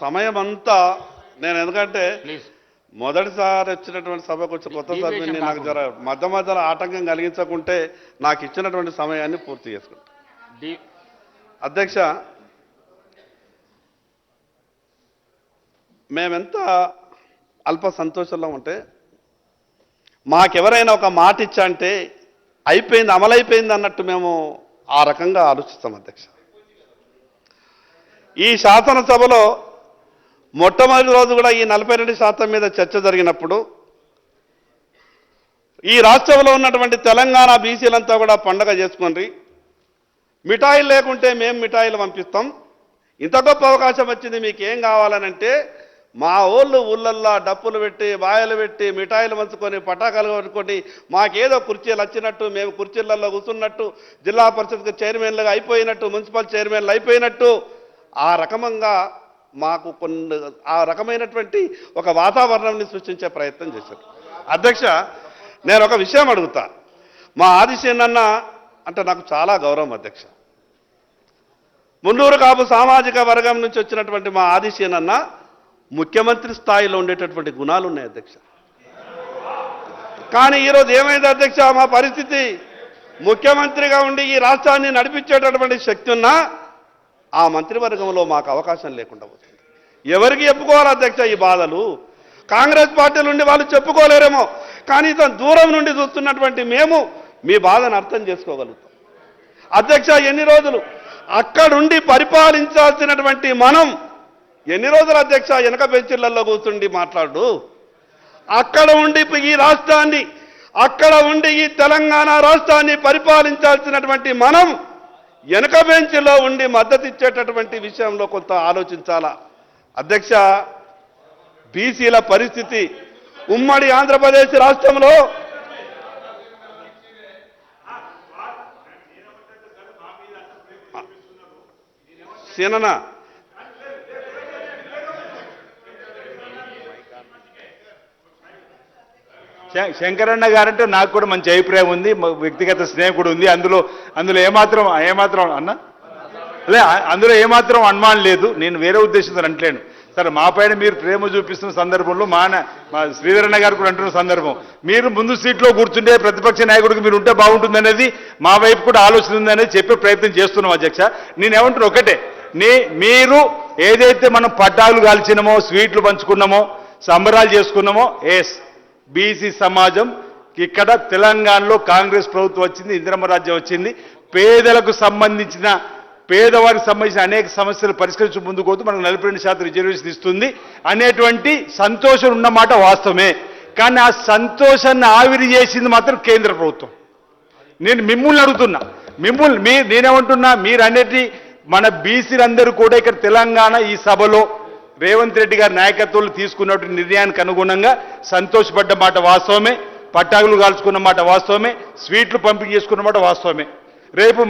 సమయం అంతా నేను ఎందుకంటే మొదటిసారి వచ్చినటువంటి సభకు వచ్చి కొత్త సభ్యుని నాకు జర మధ్య మధ్యలో ఆటంకం కలిగించకుంటే నాకు ఇచ్చినటువంటి సమయాన్ని పూర్తి చేసుకుంటా. అధ్యక్ష, మేమెంత అల్ప సంతోషంలో ఉంటే మాకెవరైనా ఒక మాట ఇచ్చంటే అయిపోయింది, అమలైపోయింది అన్నట్టు మేము ఆ రకంగా ఆలోచిస్తాం. అధ్యక్ష, ఈ శాసనసభలో మొట్టమొదటి రోజు కూడా ఈ 42% మీద చర్చ జరిగినప్పుడు ఈ రాష్ట్రంలో ఉన్నటువంటి తెలంగాణ బీసీలంతా కూడా పండగ చేసుకుని మిఠాయిలు లేకుంటే మేము మిఠాయిలు పంపిస్తాం, ఇంత గొప్ప అవకాశం వచ్చింది, మీకు ఏం కావాలనంటే మా ఊళ్ళు ఊళ్ళల్లో డప్పులు పెట్టి బాయలు పెట్టి మిఠాయిలు పంచుకొని పటాకాలు కొనుక్కొని మాకేదో కుర్చీలు వచ్చినట్టు, మేము కుర్చీలలో కూర్చున్నట్టు, జిల్లా పరిషత్ చైర్మన్లుగా అయిపోయినట్టు, మున్సిపల్ చైర్మన్లు అయిపోయినట్టు ఆ రకంగా మాకు కొన్ని ఆ రకమైనటువంటి ఒక వాతావరణాన్ని సృష్టించే ప్రయత్నం చేశారు. అధ్యక్ష, నేను ఒక విషయం అడుగుతా. మా ఆదిశేనన్న అంటే నాకు చాలా గౌరవం. అధ్యక్ష, మున్నూరు కాపు సామాజిక వర్గం నుంచి వచ్చినటువంటి మా ఆదిశేనన్న ముఖ్యమంత్రి స్థాయిలో ఉండేటటువంటి గుణాలు ఉన్నాయి. అధ్యక్ష, కానీ ఈరోజు ఏమైంది అధ్యక్ష, మా పరిస్థితి ముఖ్యమంత్రిగా ఉండి ఈ రాష్ట్రాన్ని నడిపించేటటువంటి శక్తి ఉన్నా ఆ మంత్రివర్గంలో మాకు అవకాశం లేకుండా పోతుంది. ఎవరికి చెప్పుకోవాలి అధ్యక్ష ఈ బాధలు? కాంగ్రెస్ పార్టీ నుండి వాళ్ళు చెప్పుకోలేరేమో, కానీ దూరం నుండి చూస్తున్నటువంటి మేము మీ బాధను అర్థం చేసుకోగలుగుతాం. అధ్యక్ష, ఎన్ని రోజులు అక్కడుండి పరిపాలించాల్సినటువంటి మనం ఎన్ని రోజులు అధ్యక్ష వెనక బెంచీలలో కూర్చుండి మాట్లాడు? అక్కడ ఉండి ఈ రాష్ట్రాన్ని, అక్కడ ఉండి ఈ తెలంగాణ రాష్ట్రాన్ని పరిపాలించాల్సినటువంటి మనం వెనక బెంచ్లో ఉండి మద్దతు ఇచ్చేటటువంటి విషయంలో కొంత ఆలోచించాలా. అధ్యక్ష, బీసీల పరిస్థితి ఉమ్మడి ఆంధ్రప్రదేశ్ రాష్ట్రంలో సీనన శంకరన్న గారంటే నాకు కూడా మంచి అభిప్రాయం ఉంది, వ్యక్తిగత స్నేహం కూడా ఉంది. అందులో ఏమాత్రం అన్న లే, అందులో ఏమాత్రం అనుమానం లేదు. నేను వేరే ఉద్దేశంతో అంటలేను. సరే, మా పైన మీరు ప్రేమ చూపిస్తున్న సందర్భంలో మా శ్రీధరన్న గారు కూడా అంటున్న సందర్భం, మీరు ముందు సీట్లో కూర్చుంటే ప్రతిపక్ష నాయకుడికి మీరు ఉంటే బాగుంటుందనేది మా వైపు కూడా ఆలోచన ఉందనేది చెప్పే ప్రయత్నం చేస్తున్నాం. అధ్యక్ష, నేనేమంటున్నా ఒకటే, మీరు ఏదైతే మనం పట్టాలు కాల్చినామో, స్వీట్లు పంచుకున్నామో, సంబరాలు చేసుకున్నామో, బీసీ సమాజం ఇక్కడ తెలంగాణలో కాంగ్రెస్ ప్రభుత్వం వచ్చింది, ఇందిరమ్మ రాజ్యం వచ్చింది, పేదలకు సంబంధించిన పేదవారికి సంబంధించిన అనేక సమస్యలు పరిష్కరించి ముందుకు పోతూ మనకు 42% రిజర్వేషన్ ఇస్తుంది అనేటువంటి సంతోషం ఉన్నమాట వాస్తవమే. కానీ ఆ సంతోషాన్ని ఆవిరి చేసింది మాత్రం కేంద్ర ప్రభుత్వం. నేను మిమ్మల్ని అడుగుతున్నా, నేనేమంటున్నా, మీరు అనేది మన బీసీలందరూ కూడా ఇక్కడ తెలంగాణ ఈ సభలో రేవంత్ రెడ్డి గారి నాయకత్వంలో తీసుకున్నటువంటి నిర్ణయానికి అనుగుణంగా సంతోషపడ్డ మాట వాస్తవమే, పట్టాకులు కాల్చుకున్న మాట వాస్తవమే, స్వీట్లు పంపిణీ చేసుకున్న మాట వాస్తవమే. రేపు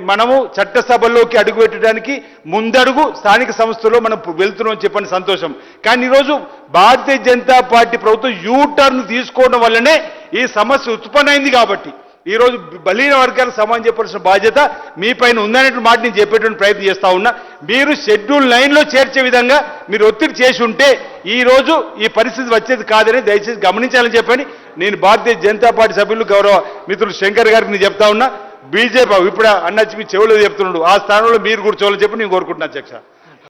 మనము చట్టసభల్లోకి అడుగుపెట్టడానికి ముందడుగు స్థానిక సంస్థల్లో మనం వెళ్తున్నాం చెప్పని సంతోషం. కానీ ఈరోజు భారతీయ జనతా పార్టీ ప్రభుత్వం యూటర్న్ తీసుకోవడం వల్లనే ఈ సమస్య ఉత్పన్నమైంది. కాబట్టి ఈరోజు బలీన వర్గాలకు సమానం చెప్పాల్సిన బాధ్యత మీ పైన ఉందనేటువంటి మాట నేను చెప్పేటువంటి ప్రయత్నం చేస్తా ఉన్నా. మీరు షెడ్యూల్ 9లో చేర్చే విధంగా మీరు ఒత్తిడి చేసి ఉంటే ఈరోజు ఈ పరిస్థితి వచ్చేది కాదని దయచేసి గమనించాలని చెప్పని నేను భారతీయ జనతా పార్టీ సభ్యులు గౌరవ మిత్రులు శంకర్ గారికి నేను చెప్తా ఉన్నా. బీజేపీ ఇప్పుడు అన్నచ్చి మీ చెవులో చెప్తున్నాడు, ఆ స్థానంలో మీరు కూర్చోవాలని చెప్పి నేను కోరుకుంటున్నా. అధ్యక్ష.